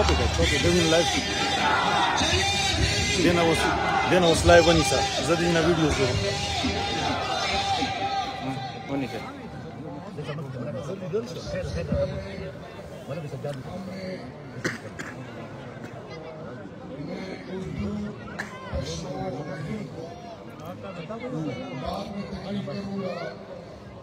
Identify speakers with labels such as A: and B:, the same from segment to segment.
A: Copy that, doing live feed. Dena was live on Isa. Zadina videos there. Monica.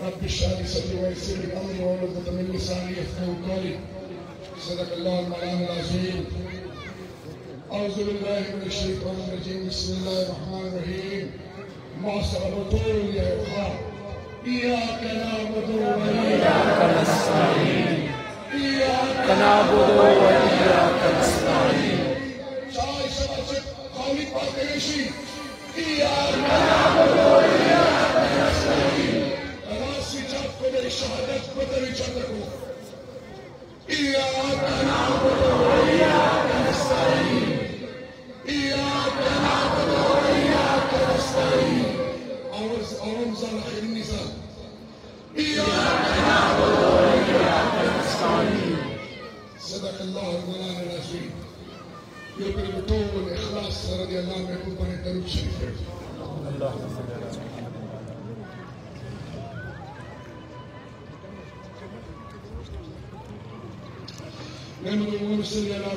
B: رب اشرح لي صدري ويسر لي امري واحلل عقدة من لساني يفقهوا قولي. صدق الله المولانا العظيم. اعوذ بالله من الشيطان الرجيم. بسم الله الرحمن الرحيم. معصر الرسول يا اخوان، اياك نعبد واياك نستعين. اياك نعبد واياك نستعين. شاي شباب قولي باكريشي. اياك نعبد واياك نستعين. شهادت بدري جدكم. إياك نعبد وإياك نستعين. إياك نعبد وإياك نستعين. أرمز على خير النساء. إياك نعبد وإياك نستعين. صدق الله المولانا العظيم. يقرب طول الإخلاص رضي الله عنه يكون بني الدروب شريف. اللهم صل على نحمد ونصلي على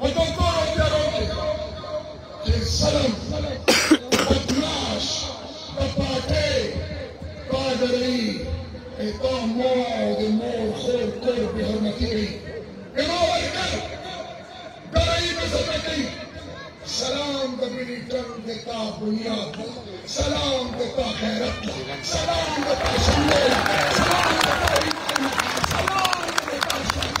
B: والدكتور الجراحي السلام والناش والباكي قادري إطاع موعد المور خور كور بحرمتي إمام الكرب قريب زبكي سلام دبني كرب دتا بنياد سلام دتا خيرتنا سلام دتا شمال سلام دتا إيمان سلام دتا شمال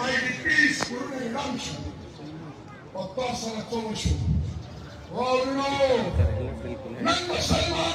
B: I repeat, we're in lunch. Or pass on a phone show. Oh no! Remember Salman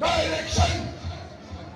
B: direction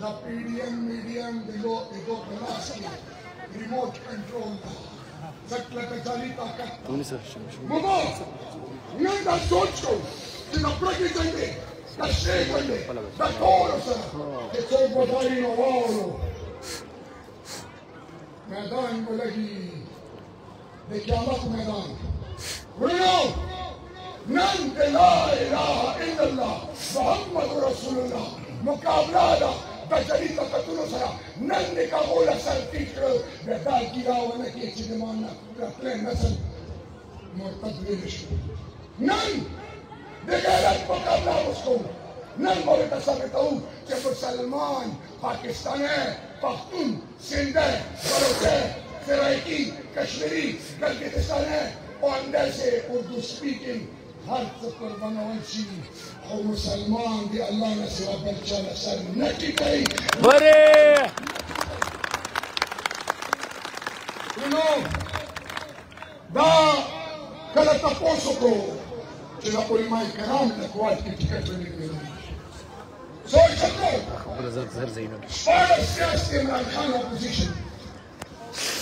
B: the PDM, medium, the low, remote control. Zakla Kajali Takat. Mama, Nanda Socho, in the president, the shaken, the chorus, it's over by in a wall. Madame Mulagi, the Kamak Madame. Bruno, none the la ilaha illallah, Muhammad Rasulullah, Mukablada. Bajrita Katunusara, Nandi Kabola Santikro, the Dalkira, and the Kitchenamana, the Plain Messon, Mortat leadership. None! The Galat Pakabla was home. None more at the Sabatau, Jeffrey Salman, Pakistani, Pakhtun, Sindh, Barote, Seraiki, Kashmiri, Galkitistani, Ondese, Urdu speaking, hearts of Kurbanawalchi. او مسلمان دی الله نه سوا بل چا نه سر نه ټیټوي
C: بره
B: نو دا کله تاسو کو چې د علماء کرام د کوالټ کې ټیکټ ولري سوچ وکړئ
C: زر زینو
B: شپږ سیاسي عمران خان اپوزیشن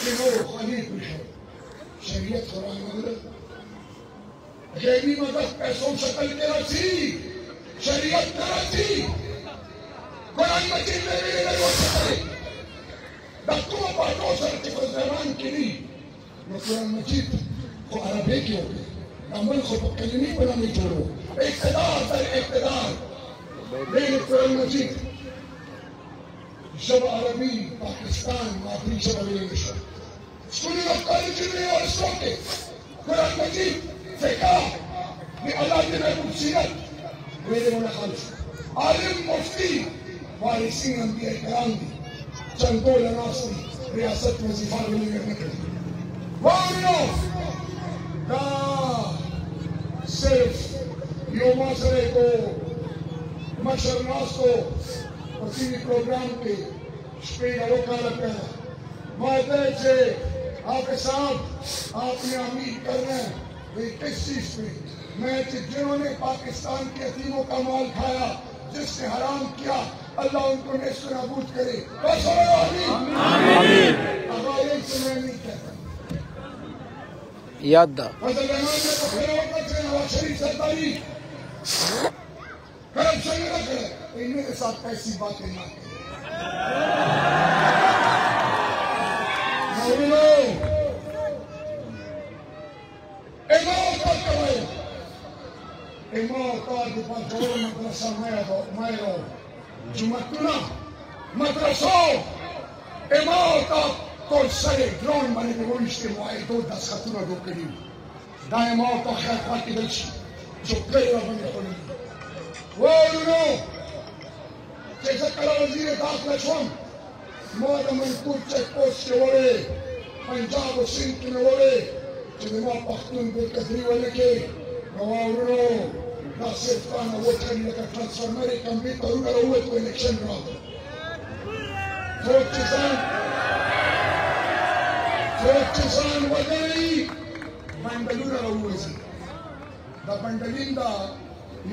B: کې نور خلیل بشو شریعت قرآن مدد غیری مدد پیسوں شکل کے رسی شریعت کراچی قرآن مجید میں بھی نہیں ہو سکتے دکتوں پاٹوں سرٹیفر زمان کی نہیں وہ قرآن مجید کو عربی کی ہو گئے عمل کو کلمی بنا نہیں چھوڑو اقتدار در اقتدار لیکن قرآن مجید شب عربی پاکستان مادری شب انگلش اسکولی آف کالج یونیورسٹیوں کے قرآن مجید سے کہا کہ اللہ کی محبوب سیرت میرے مولا خالص عالم مفتی وارثین انبیاء کرام دی چندول ناصری ریاست وظیفہ ملی کرنے کے لیے وارنو دا صرف یو معاشرے کو مشر ناس کو وسیعی پروگرام کے شپیل روکا لگا مادر سے آپ کے ساتھ آپ نے امید کرنا ہے کس چیز پہ میں جنہوں نے پاکستان کے یتیموں کا مال کھایا جس نے حرام کیا اللہ ان کو نیست و نابود کرے بس آمین اگر سے میں نہیں کہتا
C: یاد دا
B: فضل رحمان نے تو کھڑے ہو کر نواز شریف سرداری کرپشن نہ کرے ان کے ساتھ ایسی باتیں نہ کرے Emota di Pantalone madrasa Mairo Jumatuna madrasa Emota kol sare drone mani bi goishte muaido da khatuna do kari da emota khafat dilshi jo kayra bani kholi walo jesa kala wazir dakhla shom moda mantur check post ke wale Punjab o Sindh ke wale jema Pakhtun bil kadri wale ke walo Nasir Khan وطني لك ترانسفورمري كان بيطلعون روت والكشن راضي فوق تزان ودري بندلون روزي دا بندلين دا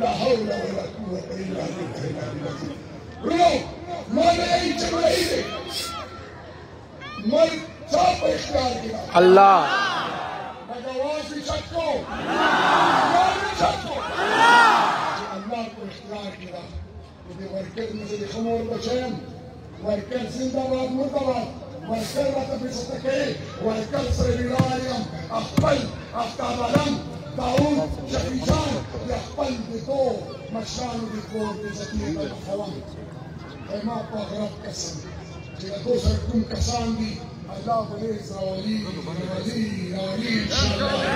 B: لا حول ولا قوة إلا بالله روح ما لقي جماهيري ما صاب اختيار كده
C: الله
B: بجواز بشكو ما بشكو الله کو اختیار کیا ودي ورکر مثل خمور بچم ورکر زنده‌باد مرده‌باد ورکر راته بسطکه ورکر سره ویلایم خپل افتابالم داود شفیجان يخبل بدو مشان بكور بزكية الحوام ما بغرب كسن إذا دوسر كم كسان دي الله بليز ولي إن شاء الله